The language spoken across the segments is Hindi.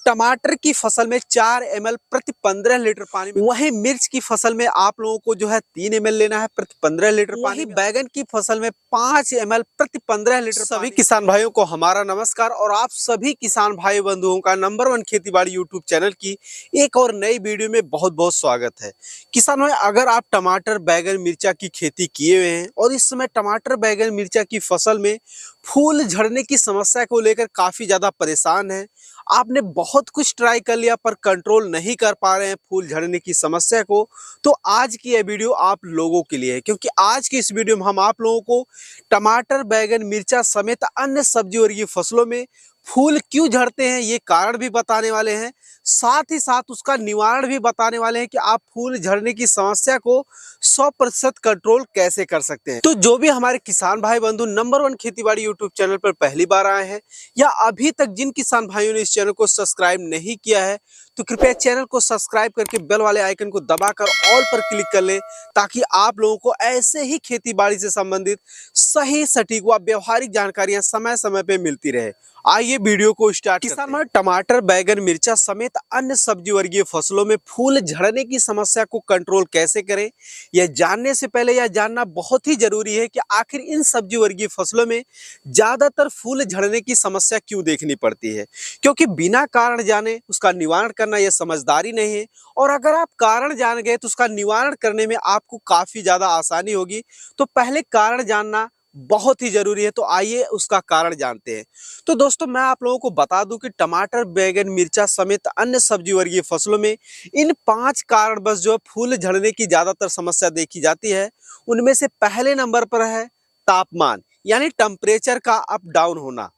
टमाटर की फसल में 4 ml प्रति 15 लीटर पानी में, वहीं मिर्च की फसल में आप लोगों को जो है 3 ml लेना है प्रति 15 लीटर पानी। बैगन की फसल में 5 ml प्रति 15 लीटर। सभी किसान भाइयों को हमारा नमस्कार और आप सभी किसान भाई बंधुओं का नंबर 1 खेतीबाड़ी यूट्यूब चैनल की एक और नई वीडियो में बहुत बहुत स्वागत है। किसान भाई, अगर आप टमाटर बैगन मिर्चा की खेती किए हुए हैं और इस समय टमाटर बैगन मिर्चा की फसल में फूल झड़ने की समस्या को लेकर काफी ज्यादा परेशान है, आपने बहुत कुछ ट्राई कर लिया पर कंट्रोल नहीं कर पा रहे हैं फूल झड़ने की समस्या को, तो आज की यह वीडियो आप लोगों के लिए है। क्योंकि आज की इस वीडियो में हम आप लोगों को टमाटर बैगन मिर्चा समेत अन्य सब्जी वर्गीय फसलों में फूल क्यों झड़ते हैं ये कारण भी बताने वाले हैं, साथ ही साथ उसका निवारण भी बताने वाले हैं कि आप फूल झड़ने की समस्या को 100% कंट्रोल कैसे कर सकते हैं। तो जो भी हमारे किसान भाई बंधु नंबर 1 खेतीबाड़ी यूट्यूब चैनल पर पहली बार आए हैं या अभी तक जिन किसान भाइयों ने इस चैनल को सब्सक्राइब नहीं किया है, तो कृपया चैनल को सब्सक्राइब करके बेल वाले आइकन को दबाकर ऑल पर क्लिक कर ले, ताकि आप लोगों को ऐसे ही खेतीबाड़ी से संबंधित सही सटीक व व्यवहारिक जानकारियां समय समय पे मिलती रहे। आइए वीडियो को स्टार्ट। किसान भाई, टमाटर बैगन मिर्चा समेत अन्य सब्जी वर्गीय फसलों में फूल झड़ने की समस्या को कंट्रोल कैसे करें, यह जानने से पहले यह जानना बहुत ही जरूरी है कि आखिर इन सब्जी वर्गीय फसलों में ज्यादातर फूल झड़ने की समस्या क्यों देखनी पड़ती है। क्योंकि बिना कारण जाने उसका निवारण करना यह समझदारी नहीं है, और अगर आप कारण जान गए तो उसका निवारण करने में आपको काफी ज्यादा आसानी होगी। तो पहले कारण जानना बहुत ही जरूरी है, तो आइए उसका कारण जानते हैं। तो दोस्तों, मैं आप लोगों को बता दूं कि टमाटर बैगन मिर्चा समेत अन्य सब्जी वर्गीय फसलों में इन 5 कारण बस जो फूल झड़ने की ज्यादातर समस्या देखी जाती है। उनमें से पहले नंबर पर है तापमान, यानी टेम्परेचर का अप डाउन होना।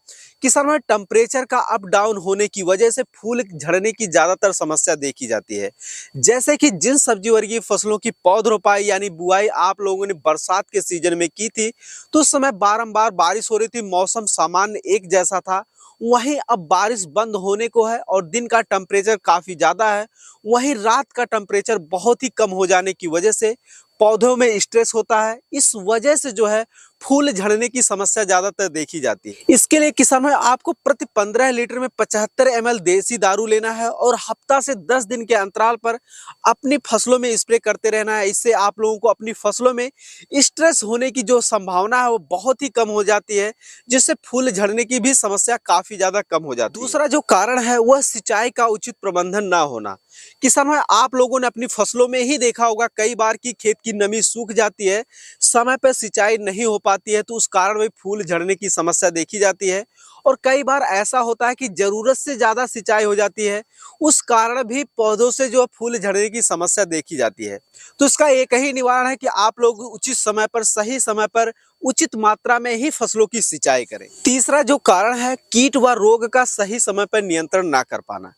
किसान भाई, टेम्परेचर का अप डाउन होने की वजह से फूल झड़ने की ज्यादातर समस्या देखी जाती है। जैसे कि जिन सब्जी वर्गीय फसलों की पौध रोपाई यानी बुआई आप लोगों ने बरसात के सीजन में की थी, तो उस समय बारंबार बारिश हो रही थी, मौसम सामान्य एक जैसा था। वहीं अब बारिश बंद होने को है और दिन का टेम्परेचर काफी ज्यादा है, वहीं रात का टेम्परेचर बहुत ही कम हो जाने की वजह से पौधों में स्ट्रेस होता है। इस वजह से जो है फूल झड़ने की समस्या ज्यादातर देखी जाती है। इसके लिए किसान भाई, आपको प्रति 15 लीटर में 75 ml देसी दारू लेना है और हफ्ता से 10 दिन के अंतराल पर अपनी फसलों में स्प्रे करते रहना है। इससे आप लोगों को अपनी फसलों में स्ट्रेस होने की जो संभावना है वो बहुत ही कम हो जाती है, जिससे फूल झड़ने की भी समस्या काफी ज्यादा कम हो जाती है। दूसरा जो कारण है वह सिंचाई का उचित प्रबंधन ना होना। किसान भाई, आप लोगों ने अपनी फसलों में ही देखा होगा कई बार की खेत की नमी सूख जाती है, समय पर सिंचाई नहीं हो पाती है, तो उस कारण भी फूल झड़ने की समस्या देखी जाती है। और कई बार ऐसा होता है कि जरूरत से ज्यादा सिंचाई हो जाती है, उस कारण भी पौधों से जो फूल झड़ने की समस्या देखी जाती है। तो इसका एक ही निवारण है कि आप लोग उचित समय पर सही समय पर उचित मात्रा में ही फसलों की सिंचाई करें। तीसरा जो कारण है कीट व रोग का सही समय पर नियंत्रण ना कर पाना।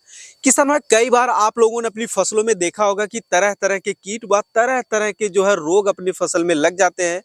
किसान भाई, कई बार आप लोगों ने अपनी फसलों में देखा होगा कि तरह तरह के कीट व तरह तरह के जो है रोग अपनी फसल में लग जाते हैं,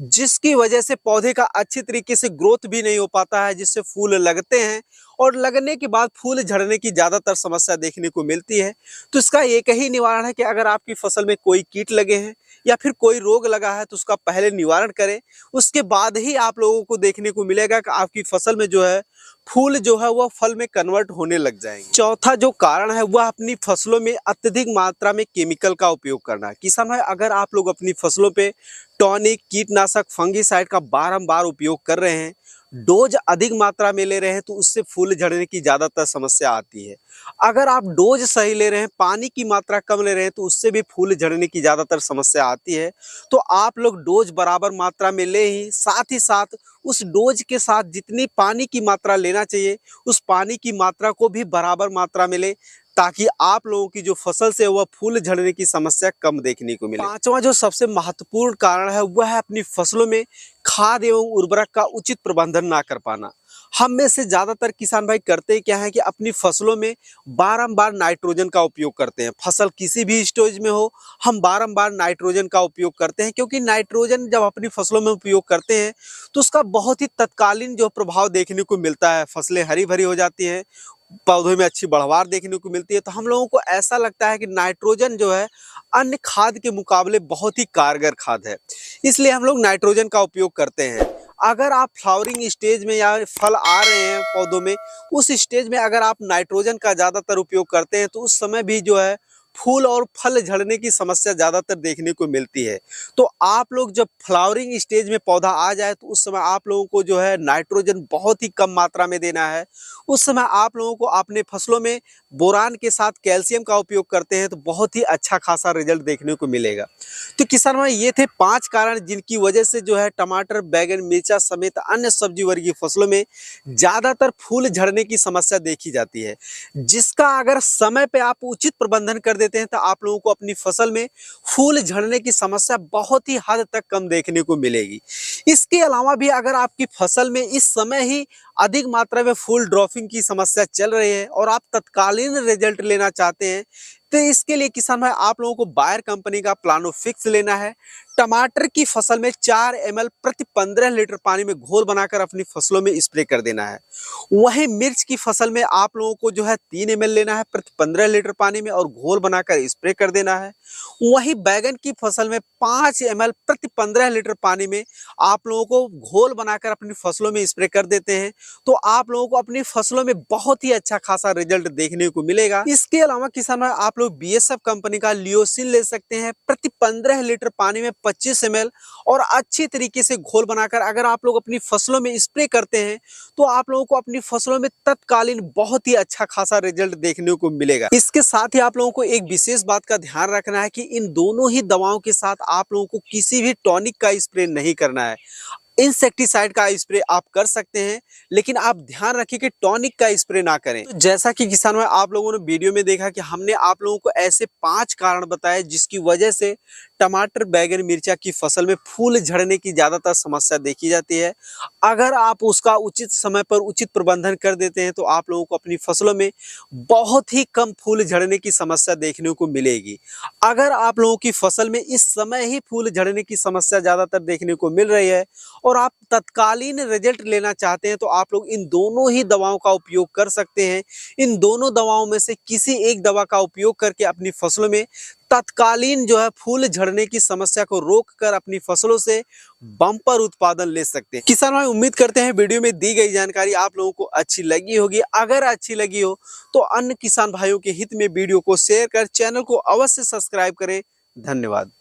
जिसकी वजह से पौधे का अच्छी तरीके से ग्रोथ भी नहीं हो पाता है, जिससे फूल लगते हैं और लगने के बाद फूल झड़ने की ज्यादातर समस्या देखने को मिलती है। तो इसका एक ही निवारण है कि अगर आपकी फसल में कोई कीट लगे हैं या फिर कोई रोग लगा है तो उसका पहले निवारण करें, उसके बाद ही आप लोगों को देखने को मिलेगा कि आपकी फसल में जो है फूल जो है वह फल में कन्वर्ट होने लग जाएंगे। चौथा जो कारण है वह अपनी फसलों में अत्यधिक मात्रा में केमिकल का उपयोग करना। किसान भाई, अगर आप लोग अपनी फसलों पे टॉनिक कीटनाशक फंगीसाइड का बारंबार उपयोग कर रहे हैं, डोज अधिक मात्रा में ले रहे हैं, तो उससे फूल झड़ने की ज्यादातर समस्या आती है। अगर आप डोज सही ले रहे हैं, पानी की मात्रा कम ले रहे हैं, तो उससे भी फूल झड़ने की ज्यादातर समस्या आती है। तो आप लोग डोज बराबर मात्रा में ले ही साथ उस डोज के साथ जितनी पानी की मात्रा लेना चाहिए उस पानी की मात्रा को भी बराबर मात्रा में ले, ताकि आप लोगों की जो फसल से वह फूल झड़ने की समस्या कम देखने को मिले। पांचवा जो सबसे महत्वपूर्ण कारण है वह है अपनी फसलों में खाद एवं उर्वरक का उचित प्रबंधन ना कर पाना। हम में से ज्यादातर किसान भाई करते क्या है कि अपनी फसलों में बारंबार नाइट्रोजन का उपयोग करते हैं। फसल किसी भी स्टेज में हो, हम बारंबार नाइट्रोजन का उपयोग करते हैं, क्योंकि नाइट्रोजन जब अपनी फसलों में उपयोग करते हैं तो उसका बहुत ही तत्कालीन जो प्रभाव देखने को मिलता है। फसलें हरी भरी हो जाती हैं, पौधों में अच्छी बढ़वार देखने को मिलती है। तो हम लोगों को ऐसा लगता है कि नाइट्रोजन जो है अन्य खाद के मुकाबले बहुत ही कारगर खाद है, इसलिए हम लोग नाइट्रोजन का उपयोग करते हैं। अगर आप फ्लावरिंग स्टेज में या फल आ रहे हैं पौधों में, उस स्टेज में अगर आप नाइट्रोजन का ज़्यादातर उपयोग करते हैं तो उस समय भी जो है फूल और फल झड़ने की समस्या ज़्यादातर देखने को मिलती है। तो आप लोग जब फ्लावरिंग स्टेज में पौधा आ जाए तो उस समय आप लोगों को जो है नाइट्रोजन बहुत ही कम मात्रा में देना है। उस समय आप लोगों को अपने फसलों में बोरान के साथ कैल्शियम का उपयोग करते हैं तो बहुत ही अच्छा खासा रिजल्ट देखने को मिलेगा। तो किसान भाई ये थे 5 कारण जिनकी वजह से जो है टमाटर, बैंगन, मिर्चा समेत अन्य सब्जी वर्गीय फसलों में ज़्यादातर फूल झड़ने की समस्या देखी जाती है। जिसका अगर समय पे आप उचित प्रबंधन कर देते हैं तो आप लोगों को अपनी फसल में फूल झड़ने की समस्या बहुत ही हद तक कम देखने को मिलेगी। इसके अलावा भी अगर आपकी फसल में इस समय ही अधिक मात्रा में फूल ड्रॉपिंग की समस्या चल रही है और आप तत्कालीन रिजल्ट लेना चाहते हैं तो इसके लिए किसान भाई आप लोगों को बायर कंपनी का प्लानोफिक्स लेना है। टमाटर की फसल में 4 ml प्रति 15 लीटर पानी में घोल बनाकर अपनी फसलों में स्प्रे कर देना है। वहीं मिर्च की फसल में आप लोगों को जो है 3 ml लेना है प्रति 15 लीटर पानी में और घोल बनाकर स्प्रे कर देना है। वहीं बैगन की फसल में 5 ml प्रति 15 लीटर पानी में आप लोगों को घोल बनाकर अपनी फसलों में स्प्रे कर देते हैं तो आप लोगों को अपनी फसलों में बहुत ही अच्छा खासा रिजल्ट देखने को मिलेगा। इसके अलावा किसान भाई आप लोग बीएसएफ कंपनी का लियोसिन ले सकते हैं प्रति 15 लीटर पानी में 25 ml और अच्छी तरीके से घोल बनाकर अगर आप लोग अपनी फसलों में स्प्रे करते हैं तो आप लोगों को अपनी फसलों में तत्कालीन बहुत ही अच्छा खासा रिजल्ट देखने को मिलेगा। इसके साथ ही आप लोगों को एक विशेष बात का ध्यान रखना है कि इन दोनों ही दवाओं के साथ आप लोगों को किसी भी टॉनिक का स्प्रे नहीं करना है। इंसेक्टिसाइड का स्प्रे आप कर सकते हैं लेकिन आप ध्यान रखिए कि टॉनिक का स्प्रे ना करें। तो जैसा कि किसान भाई आप लोगों ने वीडियो में देखा कि हमने आप लोगों को ऐसे 5 कारण बताए जिसकी वजह से टमाटर, बैगन, मिर्चा की फसल में फूल झड़ने की ज्यादातर समस्या देखी जाती है। अगर आप उसका उचित समय पर उचित प्रबंधन कर देते हैं तो आप लोगों को अपनी फसलों में बहुत ही कम फूल झड़ने की समस्या देखने को मिलेगी। अगर आप लोगों की फसल में इस समय ही फूल झड़ने की समस्या ज्यादातर देखने को मिल रही है और आप तत्कालीन रिजल्ट लेना चाहते हैं तो आप लोग इन दोनों ही दवाओं का उपयोग कर सकते हैं। इन दोनों दवाओं में से किसी एक दवा का उपयोग करके अपनी फसलों में तत्कालीन जो है फूल झड़ने की समस्या को रोक कर अपनी फसलों से बम्पर उत्पादन ले सकते हैं। किसान भाई उम्मीद करते हैं वीडियो में दी गई जानकारी आप लोगों को अच्छी लगी होगी। अगर अच्छी लगी हो तो अन्य किसान भाइयों के हित में वीडियो को शेयर कर चैनल को अवश्य सब्सक्राइब करें। धन्यवाद।